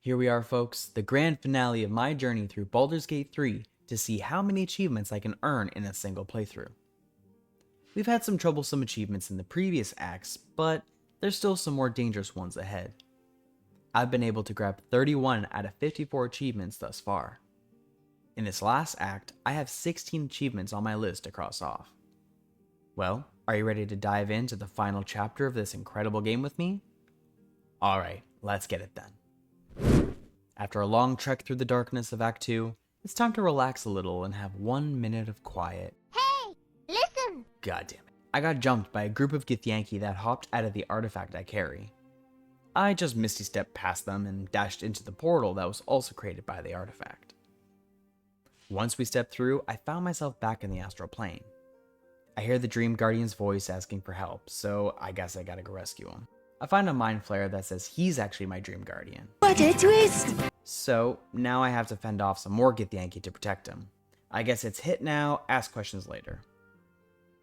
Here we are, folks, the grand finale of my journey through Baldur's Gate 3 to see how many achievements I can earn in a single playthrough. We've had some troublesome achievements in the previous acts, but there's still some more dangerous ones ahead. I've been able to grab 31 out of 54 achievements thus far. In this last act, I have 16 achievements on my list to cross off. Well, are you ready to dive into the final chapter of this incredible game with me? Alright, let's get it then. After a long trek through the darkness of Act 2, it's time to relax a little and have 1 minute of quiet. Hey, listen! God damn it. I got jumped by a group of Githyanki that hopped out of the artifact I carry. I just misty stepped past them and dashed into the portal that was also created by the artifact. Once we stepped through, I found myself back in the astral plane. I hear the Dream Guardian's voice asking for help, so I guess I gotta go rescue him. I find a mind flayer that says he's actually my Dream Guardian. What a twist! So now I have to fend off some more Githyanki to protect him. I guess it's hit now, ask questions later.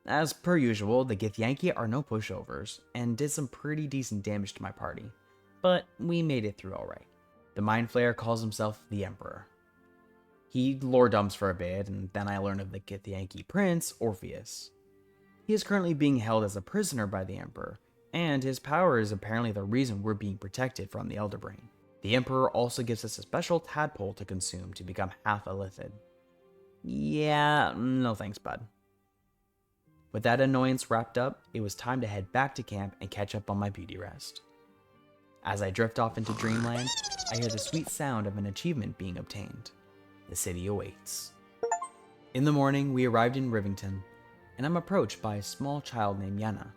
As per usual, the Githyanki are no pushovers, and did some pretty decent damage to my party, but we made it through alright. The mind flayer calls himself the Emperor. He lore dumps for a bit, and then I learn of the Githyanki prince, Orpheus. He is currently being held as a prisoner by the Emperor, and his power is apparently the reason we're being protected from the Elder Brain. The Emperor also gives us a special tadpole to consume to become half illithid. Yeah, no thanks, bud. With that annoyance wrapped up, it was time to head back to camp and catch up on my beauty rest. As I drift off into dreamland, I hear the sweet sound of an achievement being obtained. The city awaits. In the morning, we arrived in Rivington, and I'm approached by a small child named Yenna.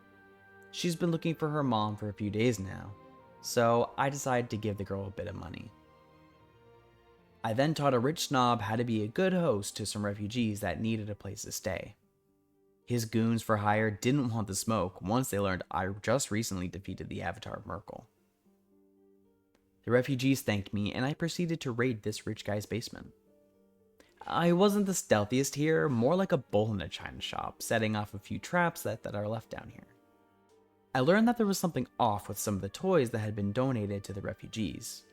She's been looking for her mom for a few days now, so I decided to give the girl a bit of money. I then taught a rich snob how to be a good host to some refugees that needed a place to stay. His goons for hire didn't want the smoke once they learned I just recently defeated the Avatar of Merkel. The refugees thanked me, and I proceeded to raid this rich guy's basement. I wasn't the stealthiest here, more like a bull in a china shop, setting off a few traps that are left down here. I learned that there was something off with some of the toys that had been donated to the refugees.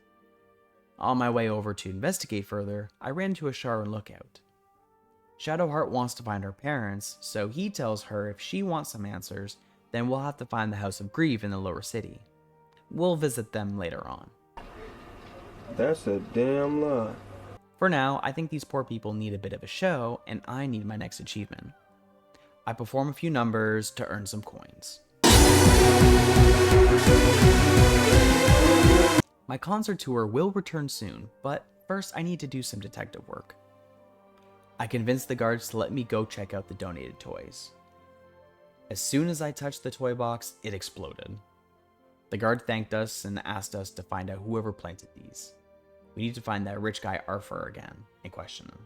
On my way over to investigate further, I ran into a Sharon lookout. Shadowheart wants to find her parents, so he tells her if she wants some answers, then we'll have to find the House of Grief in the lower city. We'll visit them later on. That's a damn lot. For now, I think these poor people need a bit of a show, and I need my next achievement. I perform a few numbers to earn some coins. My concert tour will return soon, but first I need to do some detective work. I convinced the guards to let me go check out the donated toys. As soon as I touched the toy box, it exploded. The guard thanked us and asked us to find out whoever planted these. We need to find that rich guy Arthur again and question him.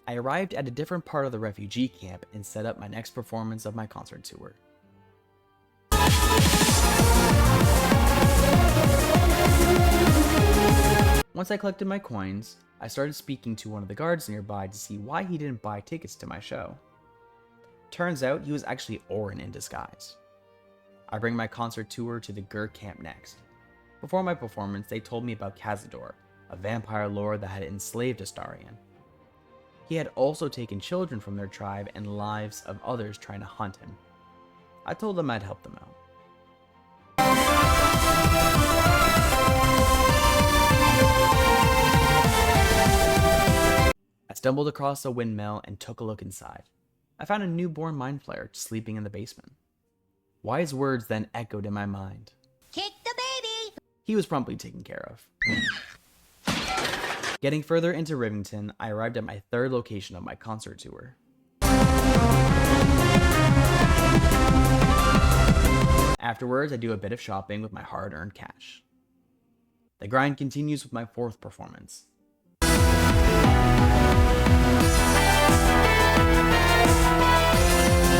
I arrived at a different part of the refugee camp and set up my next performance of my concert tour. Once I collected my coins, I started speaking to one of the guards nearby to see why he didn't buy tickets to my show. Turns out he was actually Orin in disguise. I bring my concert tour to the Gur camp next. Before my performance, they told me about Cazador, a vampire lord that had enslaved Astarion. He had also taken children from their tribe and lives of others trying to hunt him. I told them I'd help them out. I stumbled across a windmill and took a look inside. I found a newborn mind flayer sleeping in the basement. Wise words then echoed in my mind. Kick the baby! He was promptly taken care of. Getting further into Rivington, I arrived at my third location of my concert tour. Afterwards, I do a bit of shopping with my hard-earned cash. The grind continues with my fourth performance.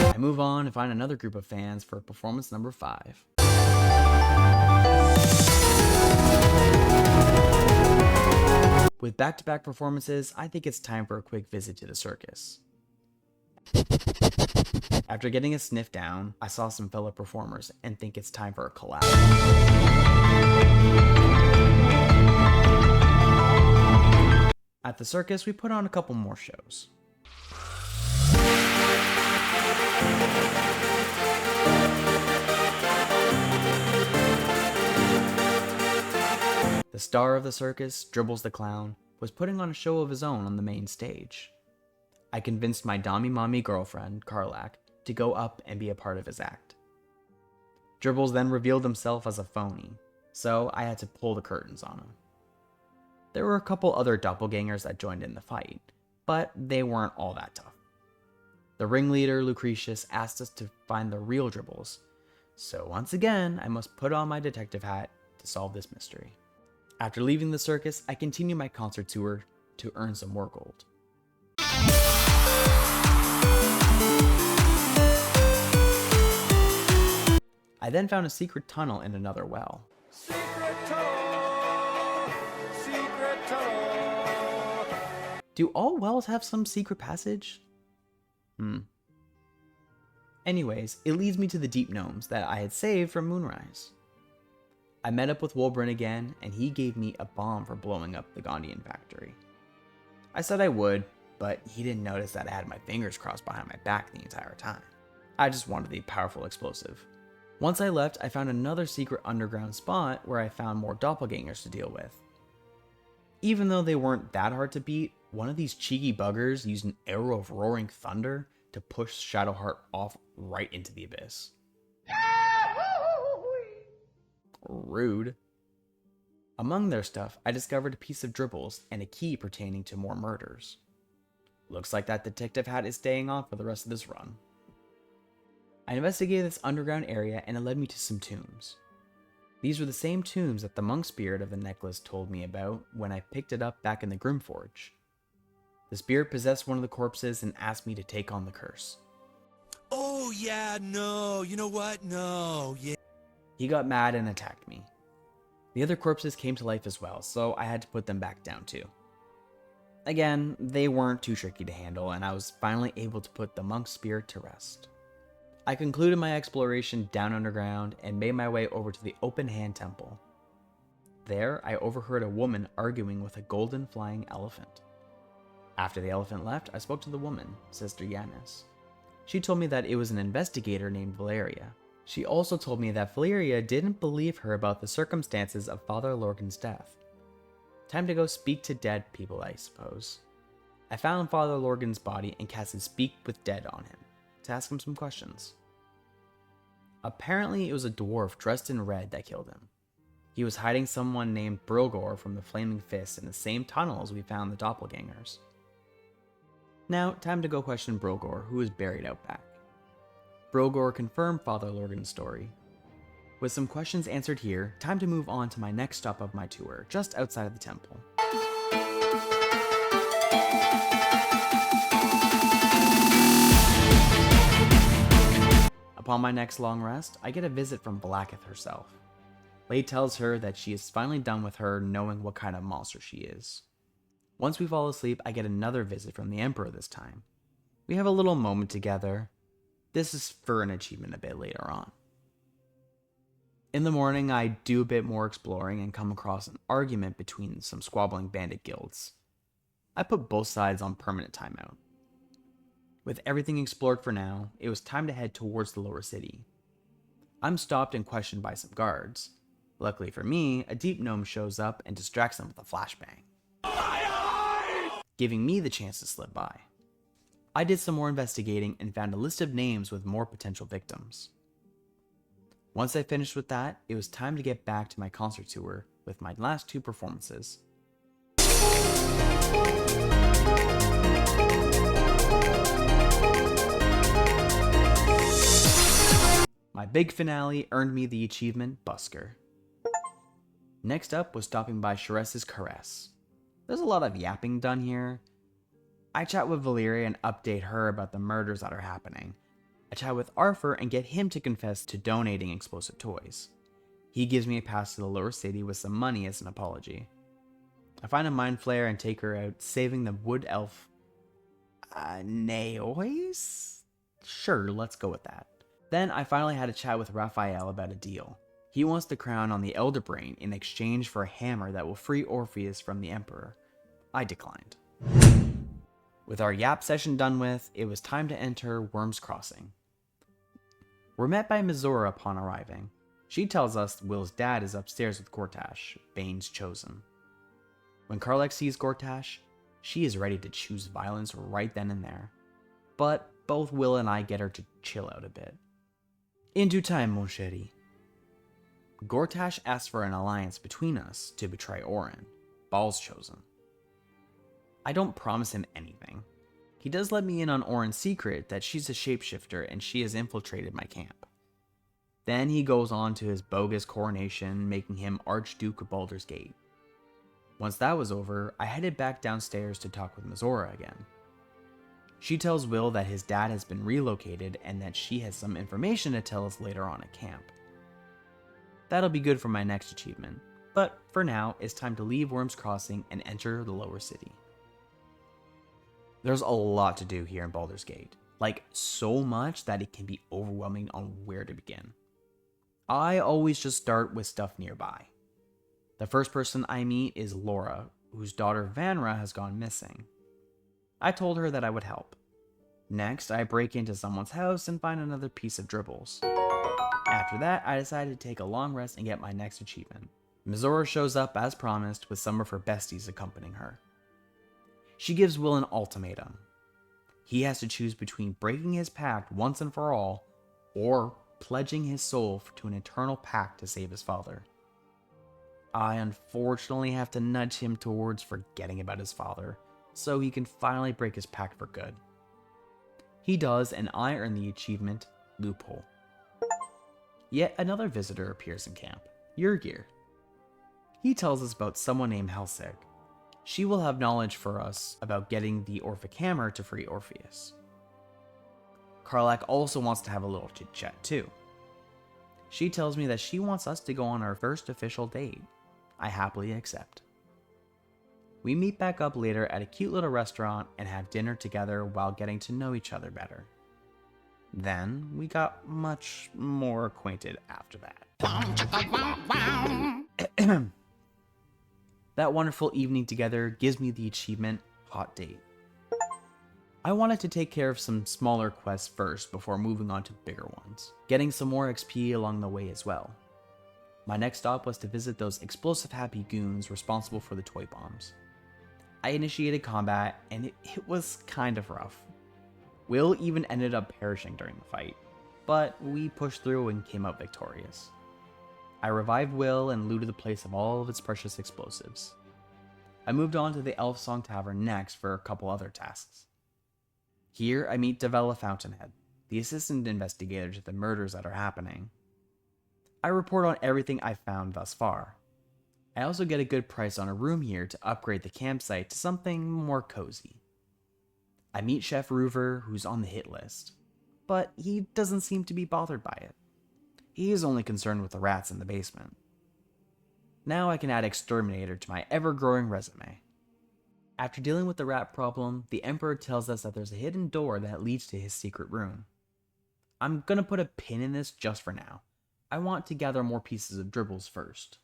I move on and find another group of fans for performance number 5. With back-to-back performances, I think it's time for a quick visit to the circus. After getting a sniff down, I saw some fellow performers and think it's time for a collab. At the circus, we put on a couple more shows. The star of the circus, Dribbles the Clown, was putting on a show of his own on the main stage. I convinced my dommy-mommy girlfriend, Karlak, to go up and be a part of his act. Dribbles then revealed himself as a phony, so I had to pull the curtains on him. There were a couple other doppelgangers that joined in the fight, but they weren't all that tough. The ringleader, Lucretius, asked us to find the real Dribbles, so once again, I must put on my detective hat to solve this mystery. After leaving the circus, I continued my concert tour to earn some more gold. I then found a secret tunnel in another well. Secret tunnel! Secret tunnel! Do all wells have some secret passage? Anyways, it leads me to the deep gnomes that I had saved from Moonrise. I met up with Wolbrin again, and he gave me a bomb for blowing up the Gondian factory. I said I would, but he didn't notice that I had my fingers crossed behind my back the entire time. I just wanted the powerful explosive. Once I left, I found another secret underground spot where I found more doppelgangers to deal with. Even though they weren't that hard to beat, one of these cheeky buggers used an arrow of roaring thunder to push Shadowheart off right into the abyss. Rude. Among their stuff, I discovered a piece of Dribbles and a key pertaining to more murders. Looks like that detective hat is staying on for the rest of this run. I investigated this underground area and it led me to some tombs. These were the same tombs that the monk spirit of the necklace told me about when I picked it up back in the Grimforge. The spirit possessed one of the corpses and asked me to take on the curse. Oh yeah, no, you know what? No, yeah. He got mad and attacked me. The other corpses came to life as well, so I had to put them back down too. Again, they weren't too tricky to handle, and I was finally able to put the monk's spirit to rest. I concluded my exploration down underground and made my way over to the Open Hand Temple. There, I overheard a woman arguing with a golden flying elephant. After the elephant left, I spoke to the woman, Sister Yanis. She told me that it was an investigator named Valeria. She also told me that Valeria didn't believe her about the circumstances of Father Lorgan's death. Time to go speak to dead people, I suppose. I found Father Lorgan's body and casted Speak with Dead on him to ask him some questions. Apparently, it was a dwarf dressed in red that killed him. He was hiding someone named Brilgor from the Flaming Fist in the same tunnel as we found the doppelgangers. Now, time to go question Brilgor, who is buried out back. Brilgor confirmed Father Lorgan's story. With some questions answered here, time to move on to my next stop of my tour, just outside of the temple. Upon my next long rest, I get a visit from Blacketh herself. Lade tells her that she is finally done with her knowing what kind of monster she is. Once we fall asleep, I get another visit from the Emperor this time. We have a little moment together. This is for an achievement a bit later on. In the morning, I do a bit more exploring and come across an argument between some squabbling bandit guilds. I put both sides on permanent timeout. With everything explored for now, it was time to head towards the lower city. I'm stopped and questioned by some guards. Luckily for me, a deep gnome shows up and distracts them with a flashbang, giving me the chance to slip by. I did some more investigating and found a list of names with more potential victims. Once I finished with that, it was time to get back to my concert tour with my last two performances. My big finale earned me the achievement Busker. Next up was stopping by Sharess's Caress. There's a lot of yapping done here. I chat with Valeria and update her about the murders that are happening. I chat with Arthur and get him to confess to donating explosive toys. He gives me a pass to the lower city with some money as an apology. I find a mind flare and take her out, saving the wood elf. Naois? Sure, let's go with that. Then I finally had a chat with Raphael about a deal. He wants the crown on the Elder Brain in exchange for a hammer that will free Orpheus from the Emperor. I declined. With our yap session done with, it was time to enter Worm's Crossing. We're met by Mizora upon arriving. She tells us Will's dad is upstairs with Gortash, Bane's chosen. When Karlach sees Gortash, she is ready to choose violence right then and there. But both Will and I get her to chill out a bit. In due time, mon chéri. Gortash asks for an alliance between us to betray Orin, Baal's chosen. I don't promise him anything. He does let me in on Orin's secret that she's a shapeshifter and she has infiltrated my camp. Then he goes on to his bogus coronation, making him Archduke of Baldur's Gate. Once that was over, I headed back downstairs to talk with Mizora again. She tells Will that his dad has been relocated and that she has some information to tell us later on at camp. That'll be good for my next achievement, but for now, it's time to leave Worm's Crossing and enter the lower city. There's a lot to do here in Baldur's Gate, like so much that it can be overwhelming on where to begin. I always just start with stuff nearby. The first person I meet is Laura, whose daughter Vanra has gone missing. I told her that I would help. Next, I break into someone's house and find another piece of dribbles. After that, I decided to take a long rest and get my next achievement. Mizora shows up as promised with some of her besties accompanying her. She gives Will an ultimatum. He has to choose between breaking his pact once and for all, or pledging his soul to an eternal pact to save his father. I unfortunately have to nudge him towards forgetting about his father, so he can finally break his pact for good. He does, and I earn the achievement, Loophole. Yet another visitor appears in camp, Yurgir. He tells us about someone named Helsig. She will have knowledge for us about getting the Orphic Hammer to free Orpheus. Karlach also wants to have a little chit-chat too. She tells me that she wants us to go on our first official date. I happily accept. We meet back up later at a cute little restaurant and have dinner together while getting to know each other better. Then we got much more acquainted after that. That wonderful evening together gives me the achievement Hot Date. I wanted to take care of some smaller quests first before moving on to bigger ones, getting some more XP along the way as well. My next stop was to visit those explosive happy goons responsible for the toy bombs. I initiated combat and it was kind of rough. Will even ended up perishing during the fight, but we pushed through and came out victorious. I revived Will and looted the place of all of its precious explosives. I moved on to the Elf Song Tavern next for a couple other tasks. Here I meet Davella Fountainhead, the assistant investigator to the murders that are happening. I report on everything I've found thus far. I also get a good price on a room here to upgrade the campsite to something more cozy. I meet Chef Roover, who's on the hit list, but he doesn't seem to be bothered by it. He is only concerned with the rats in the basement. Now I can add Exterminator to my ever-growing resume. After dealing with the rat problem, the Emperor tells us that there's a hidden door that leads to his secret room. I'm gonna put a pin in this just for now. I want to gather more pieces of dribbles first.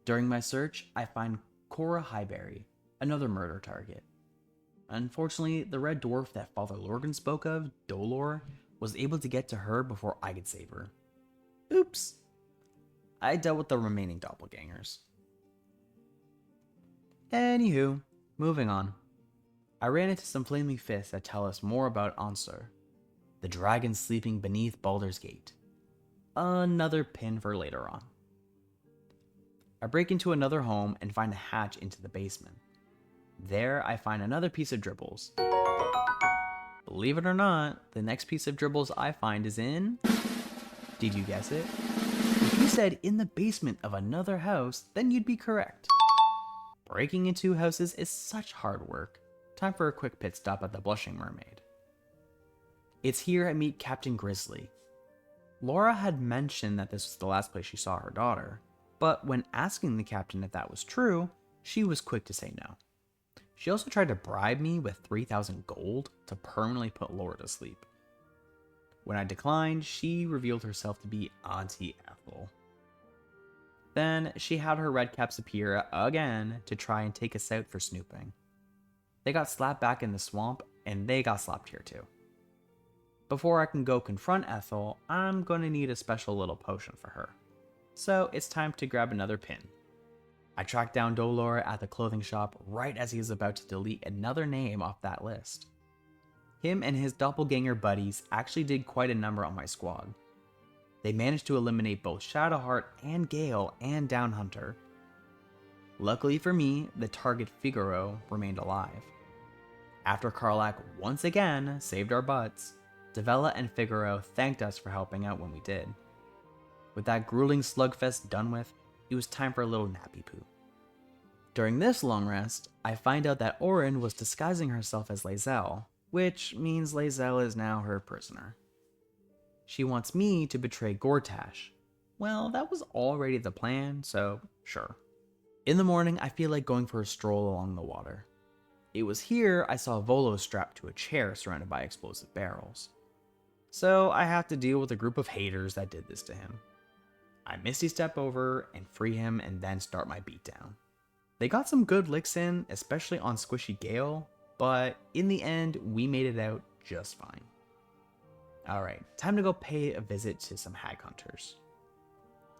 During my search, I find Cora Highberry, another murder target. Unfortunately, the red dwarf that Father Lorgan spoke of, Dolor, was able to get to her before I could save her. Oops. I dealt with the remaining doppelgangers. Anywho, moving on. I ran into some flaming fists that tell us more about Ansur, the dragon sleeping beneath Baldur's Gate. Another pin for later on. I break into another home and find a hatch into the basement. There I find another piece of dribbles. Believe it or not, the next piece of dribbles I find is in... Did you guess it? If you said in the basement of another house, then you'd be correct. Breaking into houses is such hard work. Time for a quick pit stop at the Blushing Mermaid. It's here I meet Captain Grizzly. Laura had mentioned that this was the last place she saw her daughter, but when asking the captain if that was true, she was quick to say no. She also tried to bribe me with 3,000 gold to permanently put Laura to sleep. When I declined, she revealed herself to be Auntie Ethel. Then she had her redcaps appear again to try and take us out for snooping. They got slapped back in the swamp, and they got slapped here too. Before I can go confront Ethel, I'm gonna need a special little potion for her. So it's time to grab another pin. I tracked down Dolor at the clothing shop right as he was about to delete another name off that list. Him and his doppelganger buddies actually did quite a number on my squad. They managed to eliminate both Shadowheart and Gale and Downhunter. Luckily for me, the target Figaro remained alive. After Karlach once again saved our butts, Devella and Figaro thanked us for helping out when we did. With that grueling slugfest done with, it was time for a little nappy poo. During this long rest, I find out that Orin was disguising herself as Lae'zel, which means Lae'zel is now her prisoner. She wants me to betray Gortash. Well, that was already the plan, so sure. In the morning, I feel like going for a stroll along the water. It was here I saw Volo strapped to a chair surrounded by explosive barrels. So I have to deal with a group of haters that did this to him. I Misty Step over and free him and then start my beatdown. They got some good licks in, especially on Squishy Gale, but in the end, we made it out just fine. Alright, time to go pay a visit to some hag hunters.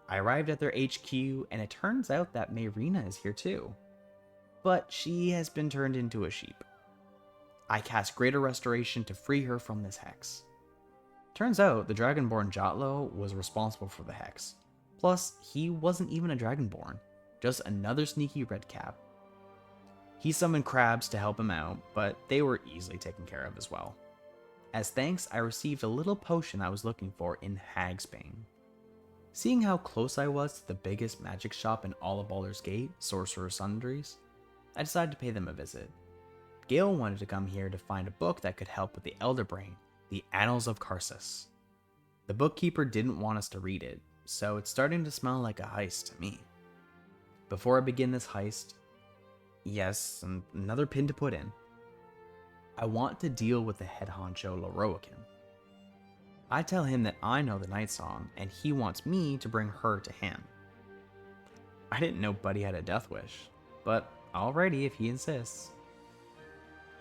I arrived at their HQ, and it turns out that Mayrina is here too. But she has been turned into a sheep. I cast Greater Restoration to free her from this hex. Turns out the Dragonborn Jotlo was responsible for the hex. Plus, he wasn't even a Dragonborn, just another sneaky redcap. He summoned crabs to help him out, but they were easily taken care of as well. As thanks, I received a little potion I was looking for in Hagsbane. Seeing how close I was to the biggest magic shop in all of Baldur's Gate, Sorcerer's Sundries, I decided to pay them a visit. Gale wanted to come here to find a book that could help with the Elder Brain, the Annals of Karsus. The bookkeeper didn't want us to read it, so it's starting to smell like a heist to me. Before I begin this heist, yes, another pin to put in, I want to deal with the head honcho Loroakin. I tell him that I know the Night Song, and he wants me to bring her to him. I didn't know Buddy had a death wish, but alrighty if he insists.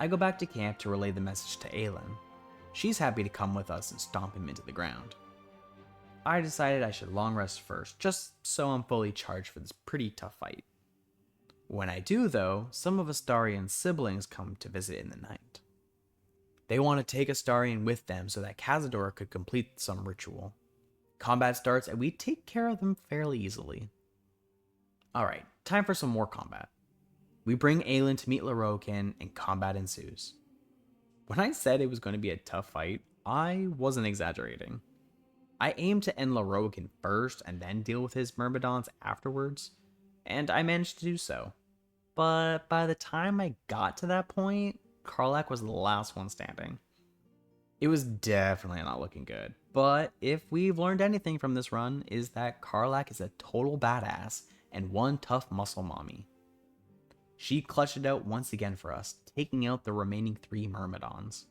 I go back to camp to relay the message to Aelin. She's happy to come with us and stomp him into the ground. I decided I should long rest first, just so I'm fully charged for this pretty tough fight. When I do though, some of Astarian's siblings come to visit in the night. They want to take Astarian with them so that Cazador could complete some ritual. Combat starts and we take care of them fairly easily. Alright, time for some more combat. We bring Aelin to meet Loroakin and combat ensues. When I said it was going to be a tough fight, I wasn't exaggerating. I aimed to end Loroakin first and then deal with his Myrmidons afterwards, and I managed to do so. But by the time I got to that point, Karlach was the last one standing. It was definitely not looking good, but if we've learned anything from this run is that Karlach is a total badass and one tough muscle mommy. She clutched it out once again for us, taking out the remaining 3 Myrmidons.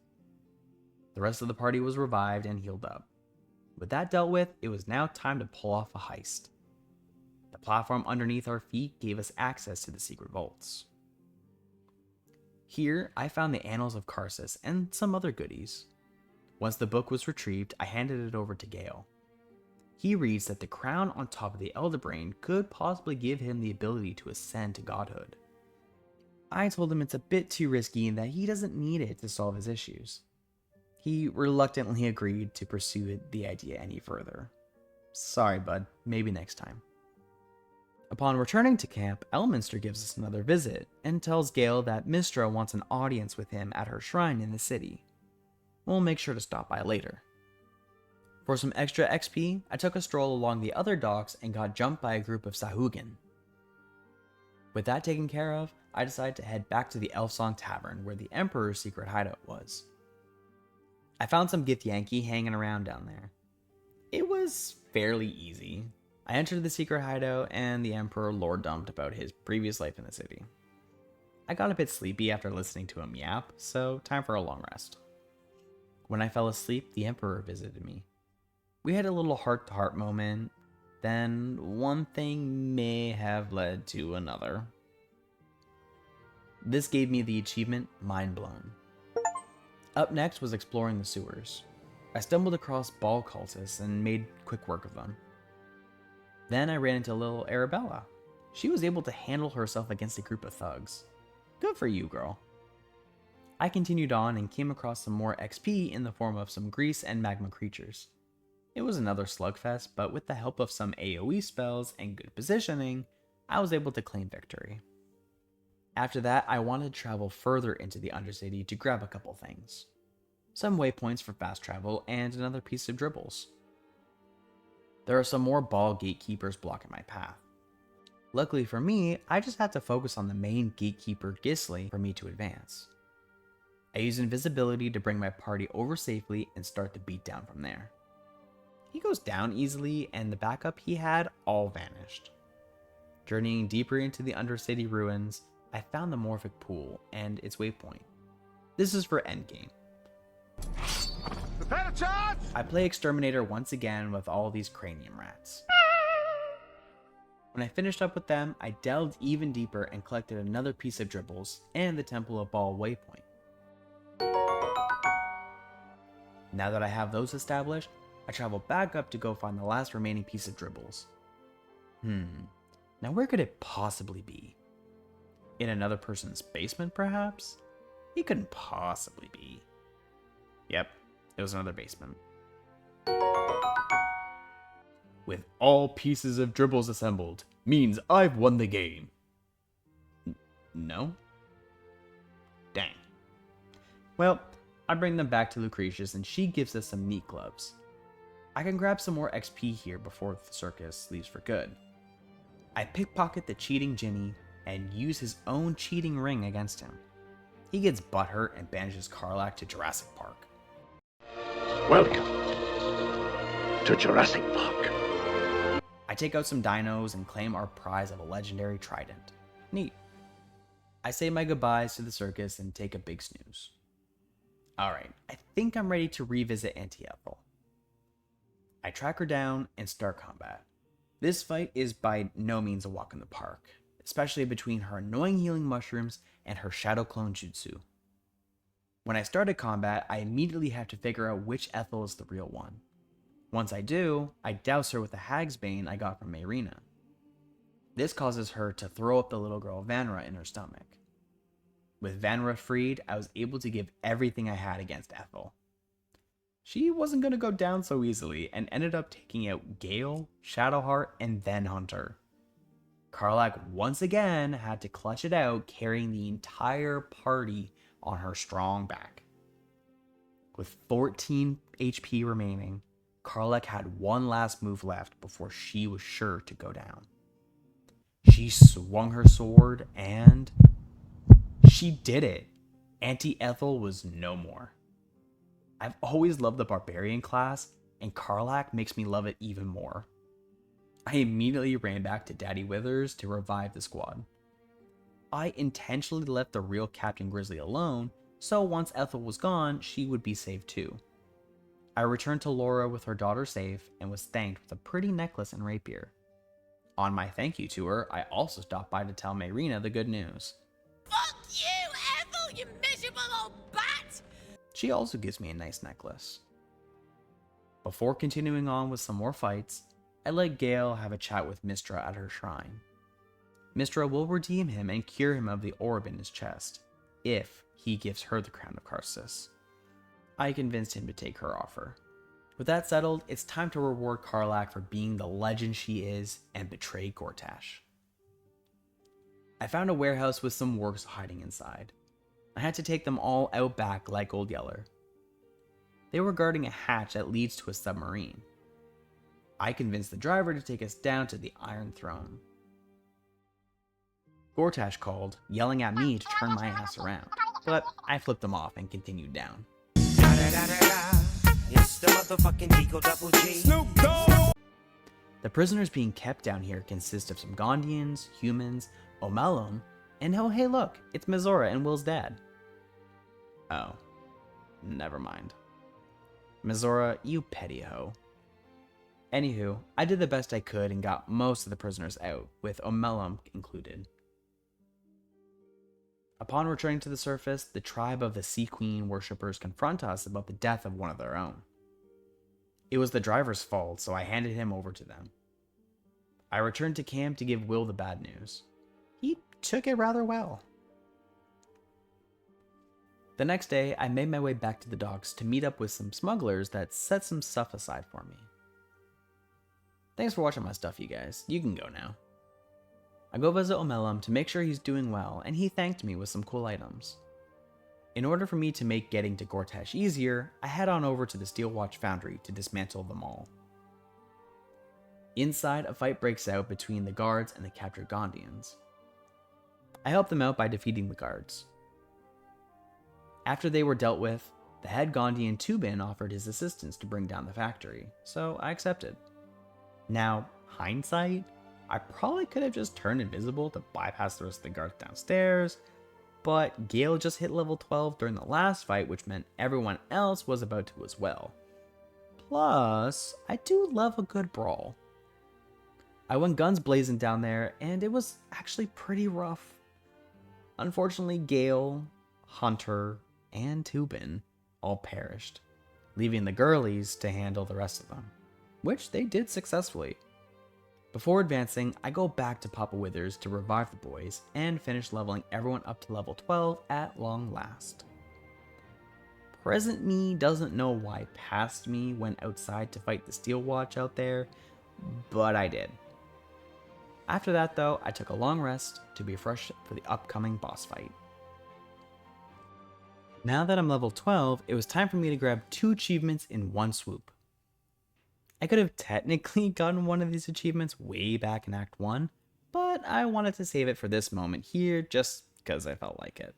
The rest of the party was revived and healed up. With that dealt with, it was now time to pull off a heist. The platform underneath our feet gave us access to the secret vaults. Here, I found the Annals of Karsus and some other goodies. Once the book was retrieved, I handed it over to Gale. He reads that the crown on top of the Elder Brain could possibly give him the ability to ascend to godhood. I told him it's a bit too risky and that he doesn't need it to solve his issues. He reluctantly agreed to pursue the idea any further. Sorry, bud, maybe next time. Upon returning to camp, Elminster gives us another visit and tells Gale that Mistra wants an audience with him at her shrine in the city. We'll make sure to stop by later. For some extra XP, I took a stroll along the other docks and got jumped by a group of Sahugin. With that taken care of, I decided to head back to the Elfsong Tavern where the Emperor's secret hideout was. I found some Githyanki hanging around down there. It was fairly easy. I entered the secret hideout and the Emperor lore dumped about his previous life in the city. I got a bit sleepy after listening to him yap, so time for a long rest. When I fell asleep, the Emperor visited me. We had a little heart-to-heart moment. then one thing may have led to another. This gave me the achievement Mind Blown. Up next was exploring the sewers. I stumbled across ball cultists and made quick work of them. Then I ran into little Arabella. She was able to handle herself against a group of thugs. Good for you, girl. I continued on and came across some more XP in the form of some grease and magma creatures. It was another slugfest, but with the help of some AoE spells and good positioning, I was able to claim victory. After that, I wanted to travel further into the Undercity to grab a couple things. Some waypoints for fast travel and another piece of dribbles. There are some more ball gatekeepers blocking my path. Luckily for me, I just had to focus on the main gatekeeper Gisli for me to advance. I used invisibility to bring my party over safely and start the beatdown from there. He goes down easily and the backup he had all vanished. Journeying deeper into the Undercity ruins, I found the Morphic Pool and its waypoint. This is for endgame. Prepare to charge! I play Exterminator once again with all these cranium rats. When I finished up with them, I delved even deeper and collected another piece of dribbles and the Temple of Ball waypoint. Now that I have those established, I travel back up to go find the last remaining piece of dribbles. Now where could it possibly be? In another person's basement, perhaps? He couldn't possibly be. Yep, it was another basement. With all pieces of dribbles assembled, means I've won the game. No? Dang. Well, I bring them back to Lucretius and she gives us some neat gloves. I can grab some more XP here before the circus leaves for good. I pickpocket the cheating Ginny and use his own cheating ring against him. He gets butthurt and banishes Karlach to Jurassic Park. Welcome to Jurassic Park. I take out some dinos and claim our prize of a legendary trident. Neat. I say my goodbyes to the circus and take a big snooze. Alright, I think I'm ready to revisit Auntie Ethel. I track her down and start combat. This fight is by no means a walk in the park, especially between her annoying healing mushrooms and her shadow clone jutsu. When I started combat, I immediately have to figure out which Ethel is the real one. Once I do, I douse her with the Hag's Bane I got from Mayrina. This causes her to throw up the little girl Vanra in her stomach. With Vanra freed, I was able to give everything I had against Ethel. She wasn't going to go down so easily and ended up taking out Gale, Shadowheart, and then Hunter. Karlach once again had to clutch it out, carrying the entire party on her strong back. With 14 HP remaining, Karlach had one last move left before she was sure to go down. She swung her sword and she did it. Auntie Ethel was no more. I've always loved the barbarian class, and Karlach makes me love it even more. I immediately ran back to Daddy Withers to revive the squad. I intentionally left the real Captain Grizzly alone, so once Ethel was gone, she would be safe too. I returned to Laura with her daughter safe, and was thanked with a pretty necklace and rapier. On my thank you to her, I also stopped by to tell Mayrina the good news. Fuck you, Ethel, you miserable old bat! She also gives me a nice necklace. Before continuing on with some more fights, I let Gale have a chat with Mystra at her shrine. Mystra will redeem him and cure him of the orb in his chest, if he gives her the crown of Karsus. I convinced him to take her offer. With that settled, it's time to reward Karlach for being the legend she is and betray Gortash. I found a warehouse with some works hiding inside. I had to take them all out back like Old Yeller. They were guarding a hatch that leads to a submarine. I convinced the driver to take us down to the Iron Throne. Gortash called, yelling at me to turn my ass around, but I flipped him off and continued down. It's the motherfucking Deagle Double G. Snoop Dogg! The prisoners being kept down here consist of some Gondians, humans, Omelum, and oh hey look, it's Mizora and Will's dad. Oh, never mind. Mizora, you petty hoe. Anywho, I did the best I could and got most of the prisoners out, with Omelum included. Upon returning to the surface, the tribe of the Sea Queen worshippers confront us about the death of one of their own. It was the driver's fault, so I handed him over to them. I returned to camp to give Will the bad news. He took it rather well. The next day, I made my way back to the docks to meet up with some smugglers that set some stuff aside for me. Thanks for watching my stuff, you guys. You can go now. I go visit Omelum to make sure he's doing well, and he thanked me with some cool items. In order for me to make getting to Gortash easier, I head on over to the Steel Watch Foundry to dismantle them all. Inside, a fight breaks out between the guards and the captured Gondians. I help them out by defeating the guards. After they were dealt with, the head Gondian Tubin offered his assistance to bring down the factory, so I accepted. Now, hindsight, I probably could have just turned invisible to bypass the rest of the guards downstairs, but Gale just hit level 12 during the last fight, which meant everyone else was about to as well. Plus, I do love a good brawl. I went guns blazing down there, and it was actually pretty rough. Unfortunately, Gale, Hunter, and Tubin all perished, leaving the girlies to handle the rest of them, which they did successfully. Before advancing, I go back to Papa Withers to revive the boys and finish leveling everyone up to level 12 at long last. Present me doesn't know why past me went outside to fight the Steel Watch out there, but I did. After that though, I took a long rest to be fresh for the upcoming boss fight. Now that I'm level 12, it was time for me to grab 2 achievements in one swoop. I could have technically gotten one of these achievements way back in Act 1, but I wanted to save it for this moment here just because I felt like it.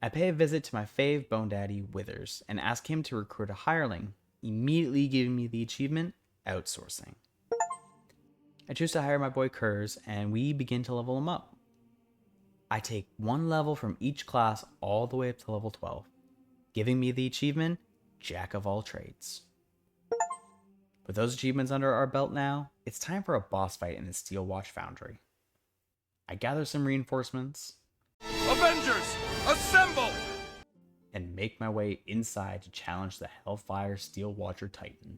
I pay a visit to my fave Bone Daddy Withers and ask him to recruit a hireling, immediately giving me the achievement, Outsourcing. I choose to hire my boy Kurz and we begin to level him up. I take 1 level from each class all the way up to level 12, giving me the achievement, Jack of all trades. With those achievements under our belt now, it's time for a boss fight in the Steel Watch Foundry. I gather some reinforcements, Avengers, assemble! and make my way inside to challenge the Hellfire Steel Watcher Titan.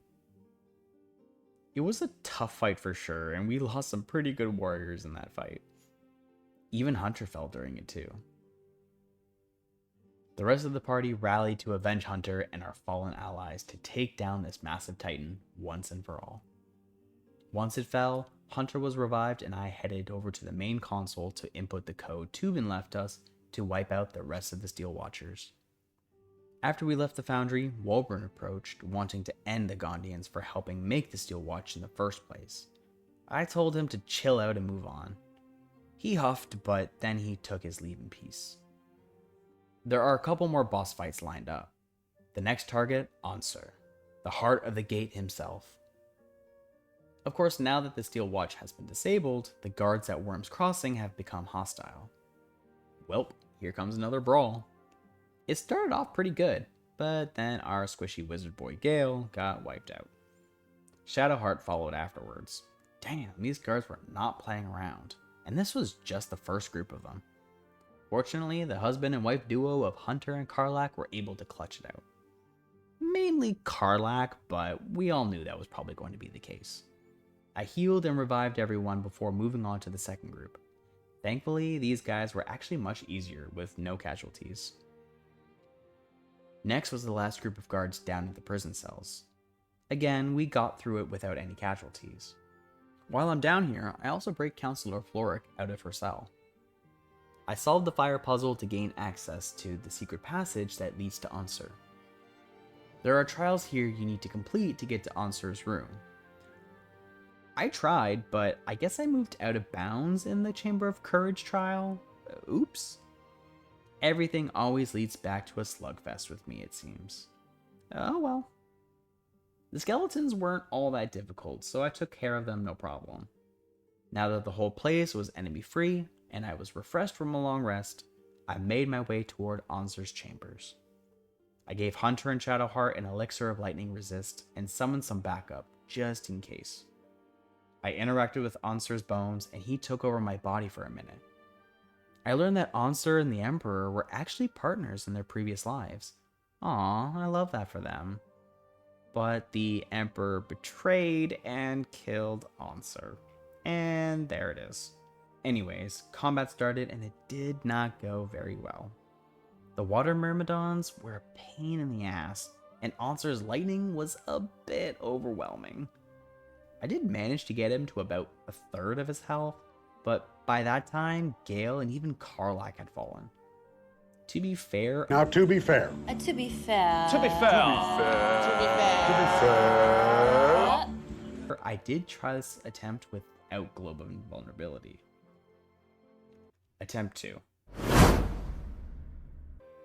It was a tough fight for sure, and we lost some pretty good warriors in that fight. Even Hunter fell during it too. The rest of the party rallied to avenge Hunter and our fallen allies to take down this massive titan once and for all. Once it fell, Hunter was revived and I headed over to the main console to input the code Tubin left us to wipe out the rest of the Steel Watchers. After we left the foundry, Wolburn approached, wanting to end the Gondians for helping make the Steel Watch in the first place. I told him to chill out and move on. He huffed, but then he took his leave in peace. There are a couple more boss fights lined up. The next target, Ansur, the heart of the gate himself. Of course, now that the Steel Watch has been disabled, the guards at Worm's Crossing have become hostile. Welp, here comes another brawl. It started off pretty good, but then our squishy wizard boy Gale got wiped out. Shadowheart followed afterwards. Damn, these guards were not playing around, and this was just the first group of them. Fortunately, the husband and wife duo of Hunter and Karlach were able to clutch it out. Mainly Karlach, but we all knew that was probably going to be the case. I healed and revived everyone before moving on to the second group. Thankfully, these guys were actually much easier with no casualties. Next was the last group of guards down in the prison cells. Again, we got through it without any casualties. While I'm down here, I also break Counselor Floric out of her cell. I solved the fire puzzle to gain access to the secret passage that leads to Ansur. There are trials here you need to complete to get to Ansur's room. I tried, but I guess I moved out of bounds in the Chamber of Courage trial. Oops. Everything always leads back to a slugfest with me, it seems. Oh well. The skeletons weren't all that difficult, so I took care of them no problem. Now that the whole place was enemy-free, and I was refreshed from a long rest, I made my way toward Ansur's chambers. I gave Hunter and Shadowheart an elixir of lightning resist and summoned some backup, just in case. I interacted with Ansur's bones and he took over my body for a minute. I learned that Ansur and the Emperor were actually partners in their previous lives. Aw, I love that for them. But the Emperor betrayed and killed Ansur. And there it is. Anyways, combat started and it did not go very well. The water myrmidons were a pain in the ass, and Ansur's lightning was a bit overwhelming. I did manage to get him to about a third of his health, but by that time, Gale and even Karlak had fallen. To be fair, To be fair. To be fair. I did try this attempt without Globe of Invulnerability. Attempt 2.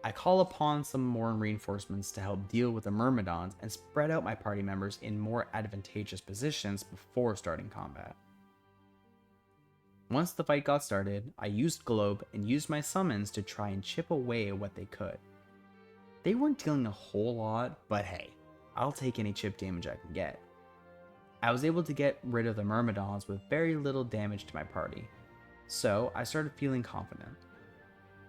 I call upon some more reinforcements to help deal with the Myrmidons and spread out my party members in more advantageous positions before starting combat. Once the fight got started, I used Globe and used my summons to try and chip away at what they could. They weren't dealing a whole lot, but hey, I'll take any chip damage I can get. I was able to get rid of the Myrmidons with very little damage to my party, so I started feeling confident.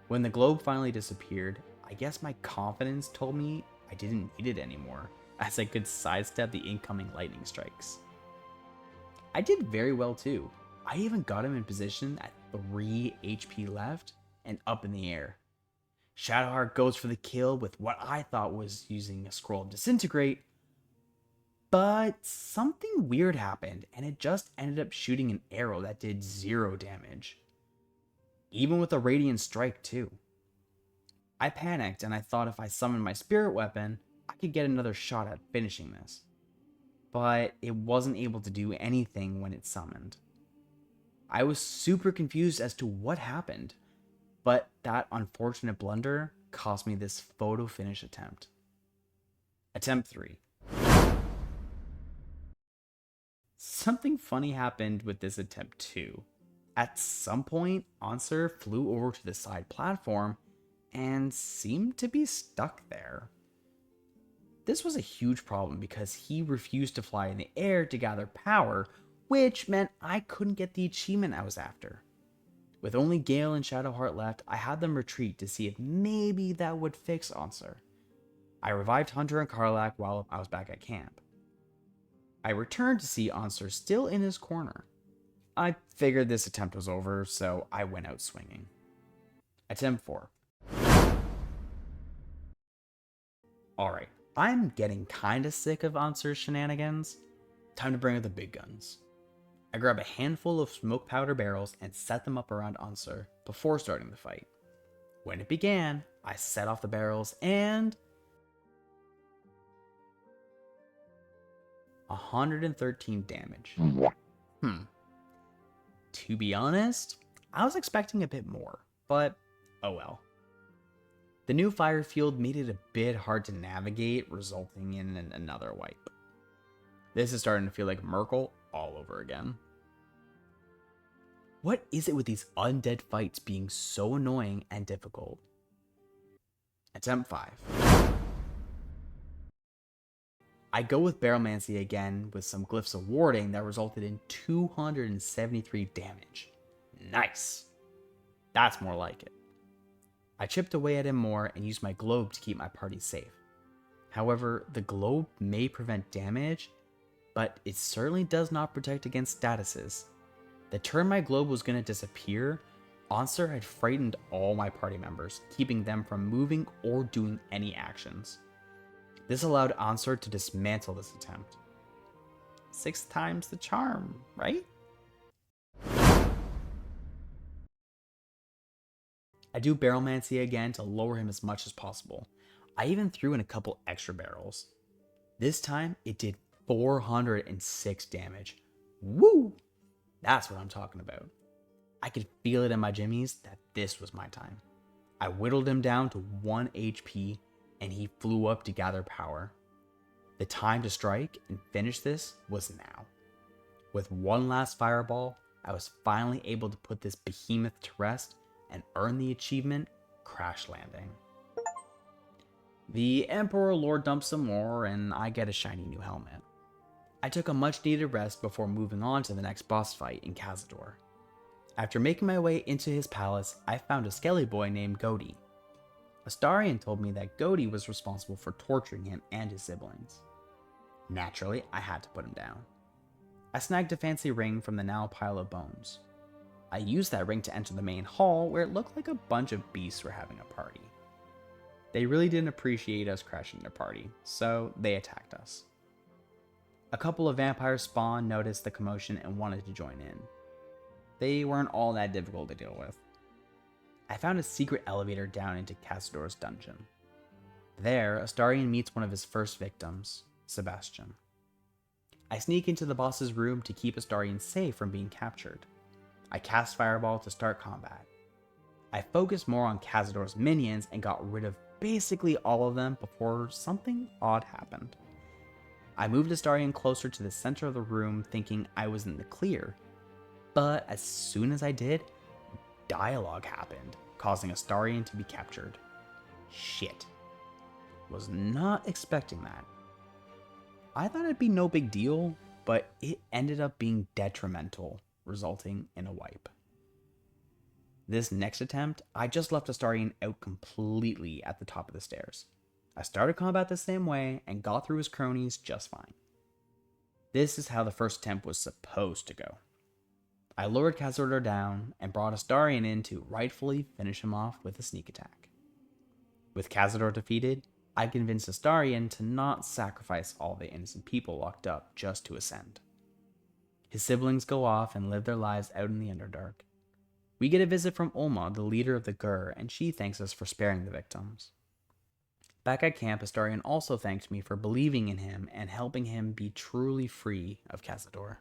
When the globe finally disappeared, I guess my confidence told me I didn't need it anymore, as I could sidestep the incoming lightning strikes. I did very well too. I even got him in position at 3 HP left and up in the air. Shadowheart goes for the kill with what I thought was using a scroll of disintegrate, but something weird happened and it just ended up shooting an arrow that did 0 damage. Even with a radiant strike too. I panicked and I thought if I summoned my spirit weapon, I could get another shot at finishing this. But it wasn't able to do anything when it summoned. I was super confused as to what happened, but that unfortunate blunder cost me this photo finish attempt. Attempt 3. Something funny happened with this attempt too. At some point, Ansur flew over to the side platform and seemed to be stuck there. This was a huge problem because he refused to fly in the air to gather power, which meant I couldn't get the achievement I was after. With only Gale and Shadowheart left, I had them retreat to see if maybe that would fix Ansur. I revived Hunter and Karlak while I was back at camp. I returned to see Ansur still in his corner. I figured this attempt was over, so I went out swinging. Attempt 4. Alright, I'm getting kinda sick of Ansur's shenanigans. Time to bring out the big guns. I grab a handful of smoke powder barrels and set them up around Ansur before starting the fight. When it began, I set off the barrels and 113 damage. To be honest, I was expecting a bit more, but oh well. The new fire field made it a bit hard to navigate, resulting in another wipe. This is starting to feel like Merkel all over again. What is it with these undead fights being so annoying and difficult? Attempt 5. I go with Barrelmancy again with some glyphs of warding that resulted in 273 damage. Nice! That's more like it. I chipped away at him more and used my globe to keep my party safe. However, the globe may prevent damage, but it certainly does not protect against statuses. The turn my globe was going to disappear, Ansur had frightened all my party members, keeping them from moving or doing any actions. This allowed Ansur to dismantle this attempt. 6 times the charm, right? I do Barrelmancy again to lower him as much as possible. I even threw in a couple extra barrels. This time, it did 406 damage. Woo! That's what I'm talking about. I could feel it in my jimmies that this was my time. I whittled him down to 1 HP and he flew up to gather power. The time to strike and finish this was now. With one last fireball, I was finally able to put this behemoth to rest and earn the achievement Crash Landing. The Emperor lore dumps some more and I get a shiny new helmet. I took a much needed rest before moving on to the next boss fight in Cazador. After making my way into his palace, I found a skelly boy named Godi. Astarion told me that Godi was responsible for torturing him and his siblings. Naturally, I had to put him down. I snagged a fancy ring from the now pile of bones. I used that ring to enter the main hall where it looked like a bunch of beasts were having a party. They really didn't appreciate us crashing their party, so they attacked us. A couple of vampires spawned, noticed the commotion, and wanted to join in. They weren't all that difficult to deal with. I found a secret elevator down into Cazador's dungeon. There, Astarion meets one of his first victims, Sebastian. I sneak into the boss's room to keep Astarion safe from being captured. I cast Fireball to start combat. I focused more on Cazador's minions and got rid of basically all of them before something odd happened. I moved Astarion closer to the center of the room thinking I was in the clear, but as soon as I did, dialogue happened, causing Astarion to be captured. Shit. Was not expecting that. I thought it'd be no big deal, but it ended up being detrimental, resulting in a wipe. This next attempt, I just left Astarion out completely at the top of the stairs. I started combat the same way and got through his cronies just fine. This is how the first attempt was supposed to go. I lured Cazador down and brought Astarion in to rightfully finish him off with a sneak attack. With Cazador defeated, I convinced Astarion to not sacrifice all the innocent people locked up just to ascend. His siblings go off and live their lives out in the Underdark. We get a visit from Ulma, the leader of the Gur, and she thanks us for sparing the victims. Back at camp, Astarion also thanked me for believing in him and helping him be truly free of Cazador.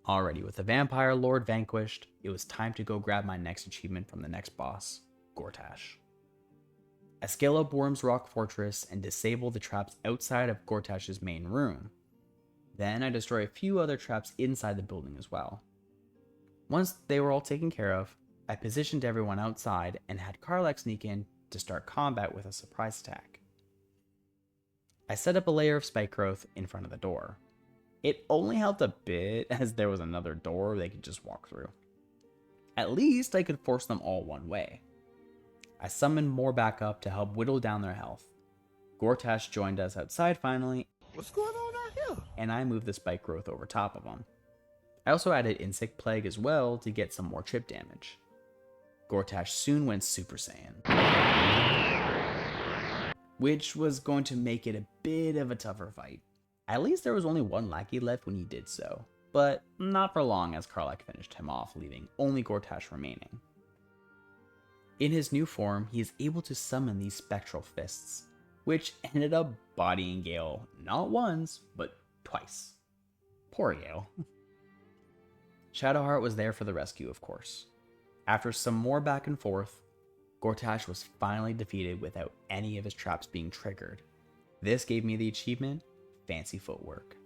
Alrighty, with the Vampire Lord vanquished, it was time to go grab my next achievement from the next boss, Gortash. I scale up Worm's Rock Fortress and disable the traps outside of Gortash's main room. Then I destroy a few other traps inside the building as well. Once they were all taken care of, I positioned everyone outside and had Karlach sneak in to start combat with a surprise attack. I set up a layer of spike growth in front of the door. It only helped a bit as there was another door they could just walk through. At least I could force them all one way. I summoned more backup to help whittle down their health. Gortash joined us outside finally. What's going on out here? And I moved the spike growth over top of them. I also added Insect Plague as well to get some more chip damage. Gortash soon went Super Saiyan, which was going to make it a bit of a tougher fight. At least there was only one lackey left when he did so, but not for long as Karlach finished him off, leaving only Gortash remaining. In his new form, he is able to summon these spectral fists, which ended up bodying Gale not once, but twice. Poor Gale. Shadowheart was there for the rescue, of course. After some more back and forth, Gortash was finally defeated without any of his traps being triggered. This gave me the achievement, Fancy Footwork.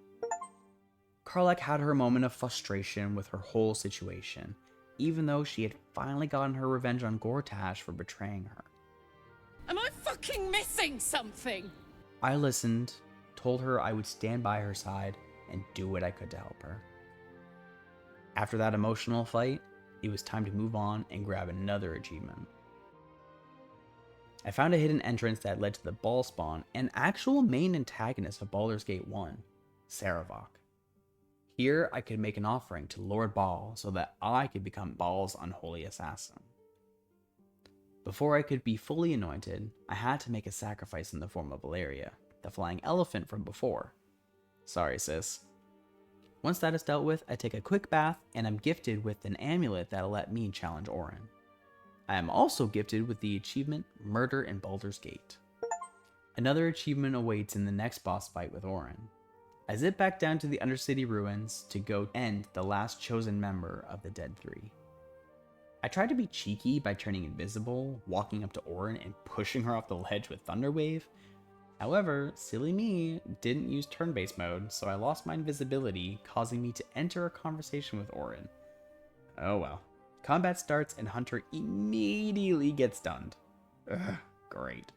Karlach had her moment of frustration with her whole situation, even though she had finally gotten her revenge on Gortash for betraying her. Am I fucking missing something? I listened, told her I would stand by her side, and do what I could to help her. After that emotional fight, it was time to move on and grab another achievement. I found a hidden entrance that led to the Ball spawn and actual main antagonist of Baldur's Gate 1, Saravok. Here I could make an offering to Lord Ball so that I could become Ball's unholy assassin. Before I could be fully anointed, I had to make a sacrifice in the form of Valeria, the flying elephant from before. Sorry sis. Once that is dealt with, I take a quick bath and I'm gifted with an amulet that'll let me challenge Orin. I am also gifted with the achievement Murder in Baldur's Gate. Another achievement awaits in the next boss fight with Orin. I zip back down to the Undercity ruins to go end the last chosen member of the Dead Three. I tried to be cheeky by turning invisible, walking up to Orin and pushing her off the ledge with Thunderwave. However, silly me didn't use turn-based mode, so I lost my invisibility, causing me to enter a conversation with Orin. Oh well. Combat starts and Hunter immediately gets stunned. Ugh, great.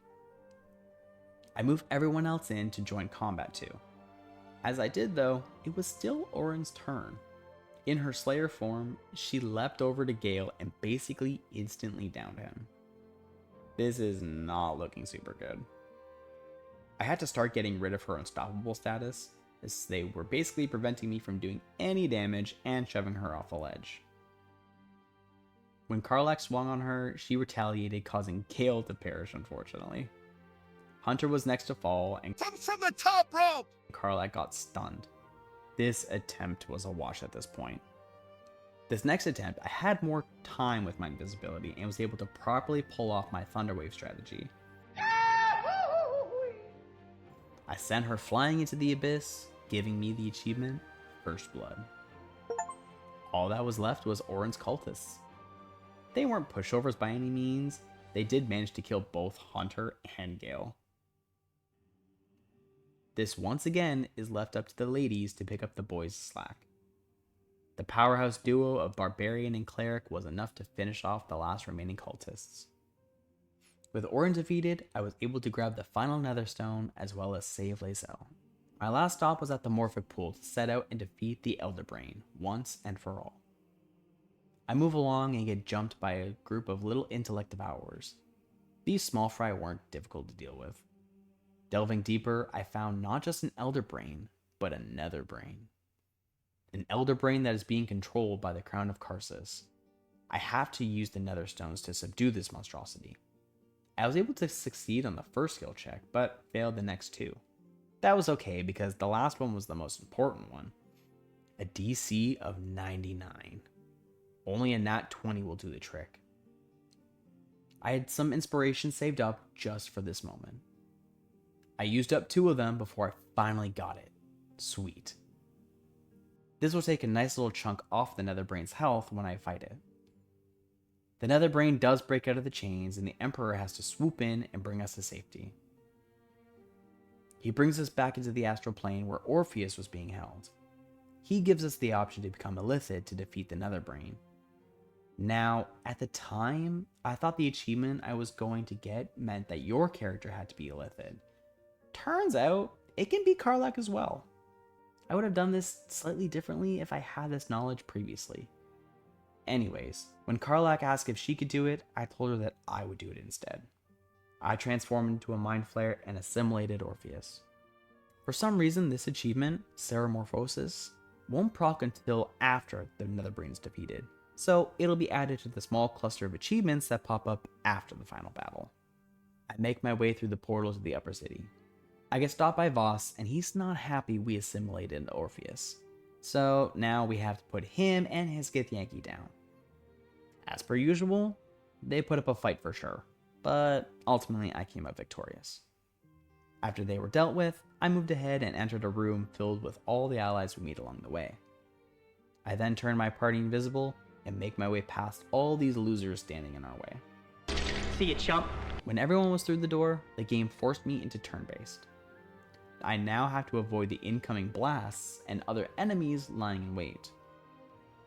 I move everyone else in to join combat too. As I did though, it was still Orin's turn. In her Slayer form, she leapt over to Gale and basically instantly downed him. This is not looking super good. I had to start getting rid of her unstoppable status, as they were basically preventing me from doing any damage and shoving her off the ledge. When Karlach swung on her, she retaliated, causing Gale to perish unfortunately. Hunter was next to fall, and From the top rope! Karlach got stunned. This attempt was a wash at this point. This next attempt, I had more time with my invisibility and was able to properly pull off my Thunderwave strategy. I sent her flying into the abyss, giving me the achievement, First Blood. All that was left was Orin's cultists. They weren't pushovers by any means, they did manage to kill both Hunter and Gale. This once again is left up to the ladies to pick up the boys' slack. The powerhouse duo of Barbarian and Cleric was enough to finish off the last remaining cultists. With Orin defeated, I was able to grab the final Netherstone as well as save Lae'zel. My last stop was at the Morphic Pool to set out and defeat the Elder Brain once and for all. I move along and get jumped by a group of little intellect devourers. These small fry weren't difficult to deal with. Delving deeper, I found not just an Elder Brain, but a Nether Brain. An Elder Brain that is being controlled by the Crown of Karsus. I have to use the Nether Stones to subdue this monstrosity. I was able to succeed on the first skill check, but failed the next two. That was okay because the last one was the most important one. A DC of 99. Only a nat 20 will do the trick. I had some inspiration saved up just for this moment. I used up 2 of them before I finally got it. Sweet. This will take a nice little chunk off the Netherbrain's health when I fight it. The Netherbrain does break out of the chains and the Emperor has to swoop in and bring us to safety. He brings us back into the astral plane where Orpheus was being held. He gives us the option to become Illithid to defeat the Netherbrain. Now, at the time, I thought the achievement I was going to get meant that your character had to be Illithid. Turns out, it can be Karlach as well. I would have done this slightly differently if I had this knowledge previously. Anyways, when Karlach asked if she could do it, I told her that I would do it instead. I transformed into a Mind Flare and assimilated Orpheus. For some reason, this achievement, Ceramorphosis, won't proc until after the Netherbrain is defeated, so it'll be added to the small cluster of achievements that pop up after the final battle. I make my way through the portals of the Upper City. I get stopped by Voss, and he's not happy we assimilated Orpheus. So now we have to put him and his Githyanki down. As per usual, they put up a fight for sure, but ultimately I came out victorious. After they were dealt with, I moved ahead and entered a room filled with all the allies we meet along the way. I then turn my party invisible and make my way past all these losers standing in our way. See ya, chump. When everyone was through the door, the game forced me into turn-based. I now have to avoid the incoming blasts and other enemies lying in wait.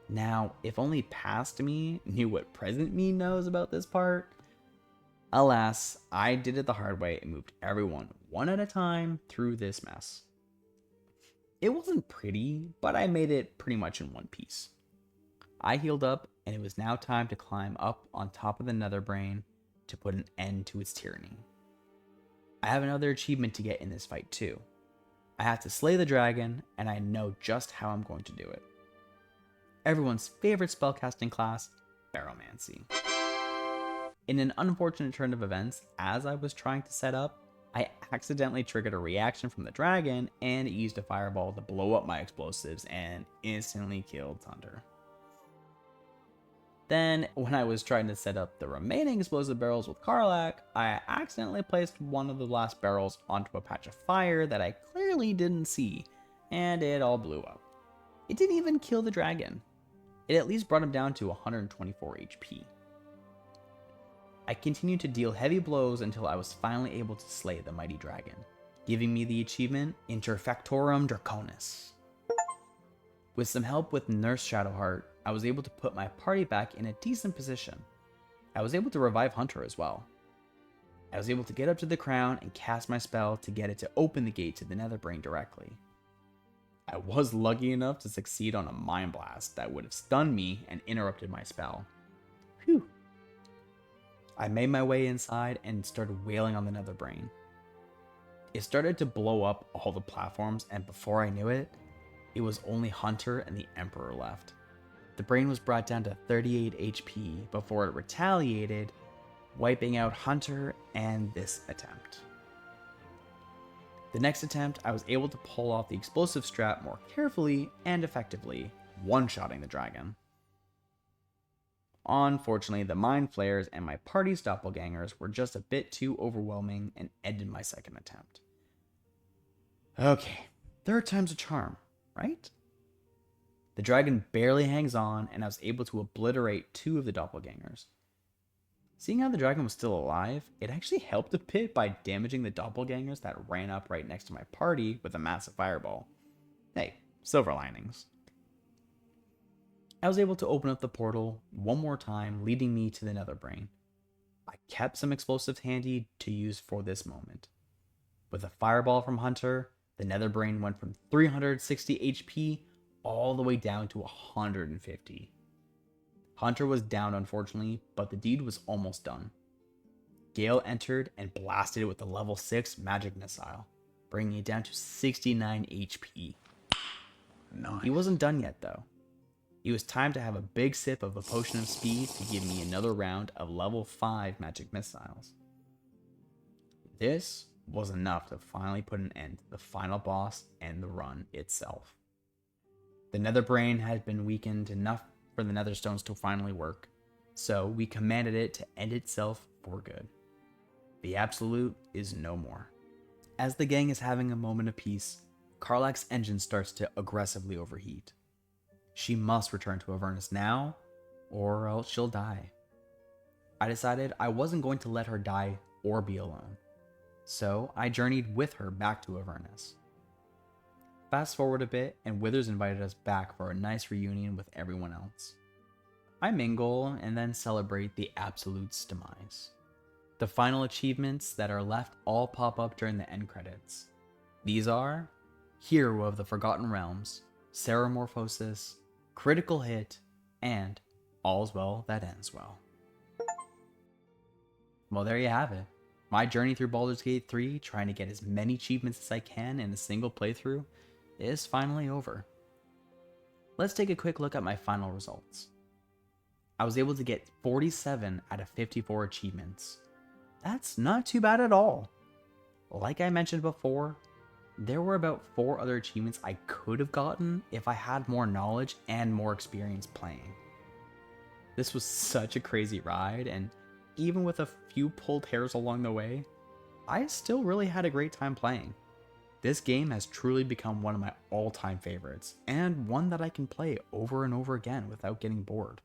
Now, if only past me knew what present me knows about this part, alas, I did it the hard way and moved everyone one at a time through this mess. It wasn't pretty, but I made it pretty much in one piece. I healed up, and it was now time to climb up on top of the Netherbrain to put an end to its tyranny. I have another achievement to get in this fight too. I have to slay the dragon, and I know just how I'm going to do it. Everyone's favorite spellcasting class, Baromancy. In an unfortunate turn of events, as I was trying to set up, I accidentally triggered a reaction from the dragon, and it used a fireball to blow up my explosives and instantly killed Thunder. Then, when I was trying to set up the remaining explosive barrels with Karlach, I accidentally placed one of the last barrels onto a patch of fire that I clearly didn't see, and it all blew up. It didn't even kill the dragon. It at least brought him down to 124 HP. I continued to deal heavy blows until I was finally able to slay the mighty dragon, giving me the achievement Interfectorum Draconis. With some help with Nurse Shadowheart, I was able to put my party back in a decent position. I was able to revive Hunter as well. I was able to get up to the crown and cast my spell to get it to open the gate to the Netherbrain directly. I was lucky enough to succeed on a Mind Blast that would have stunned me and interrupted my spell. Phew. I made my way inside and started wailing on the Nether Brain. It started to blow up all the platforms, and before I knew it, it was only Hunter and the Emperor left. The brain was brought down to 38 HP before it retaliated, wiping out Hunter and this attempt. The next attempt, I was able to pull off the explosive strat more carefully and effectively, one-shotting the dragon. Unfortunately, the mind flares and my party's doppelgangers were just a bit too overwhelming and ended my second attempt. Okay, third time's a charm, right? The dragon barely hangs on, and I was able to obliterate 2 of the doppelgangers. Seeing how the dragon was still alive, it actually helped a bit by damaging the doppelgangers that ran up right next to my party with a massive fireball. Hey, silver linings. I was able to open up the portal one more time, leading me to the Nether Brain. I kept some explosives handy to use for this moment. With a fireball from Hunter, the Nether Brain went from 360 HP all the way down to 150. Hunter was down unfortunately, but the deed was almost done. Gale entered and blasted it with a level 6 magic missile, bringing it down to 69 HP. Nice. He wasn't done yet though. It was time to have a big sip of a potion of speed to give me another round of level 5 magic missiles. This was enough to finally put an end to the final boss and the run itself. The Nether Brain had been weakened enough for the Nether Stones to finally work, so we commanded it to end itself for good. The Absolute is no more. As the gang is having a moment of peace, Karlach's engine starts to aggressively overheat. She must return to Avernus now, or else she'll die. I decided I wasn't going to let her die or be alone, so I journeyed with her back to Avernus. Fast forward a bit, and Withers invited us back for a nice reunion with everyone else. I mingle and then celebrate the Absolute's demise. The final achievements that are left all pop up during the end credits. These are Hero of the Forgotten Realms, Ceramorphosis, Critical Hit, and All's Well That Ends Well. Well, there you have it. My journey through Baldur's Gate 3, trying to get as many achievements as I can in a single playthrough, is finally over. Let's take a quick look at my final results. I was able to get 47 out of 54 achievements. That's not too bad at all. Like I mentioned before, there were about 4 other achievements I could have gotten if I had more knowledge and more experience playing. This was such a crazy ride, and even with a few pulled hairs along the way, I still really had a great time playing. This game has truly become one of my all-time favorites, and one that I can play over and over again without getting bored.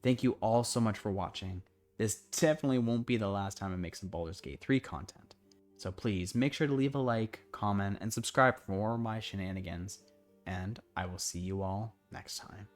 Thank you all so much for watching. This definitely won't be the last time I make some Baldur's Gate 3 content, so please make sure to leave a like, comment, and subscribe for more of my shenanigans, and I will see you all next time.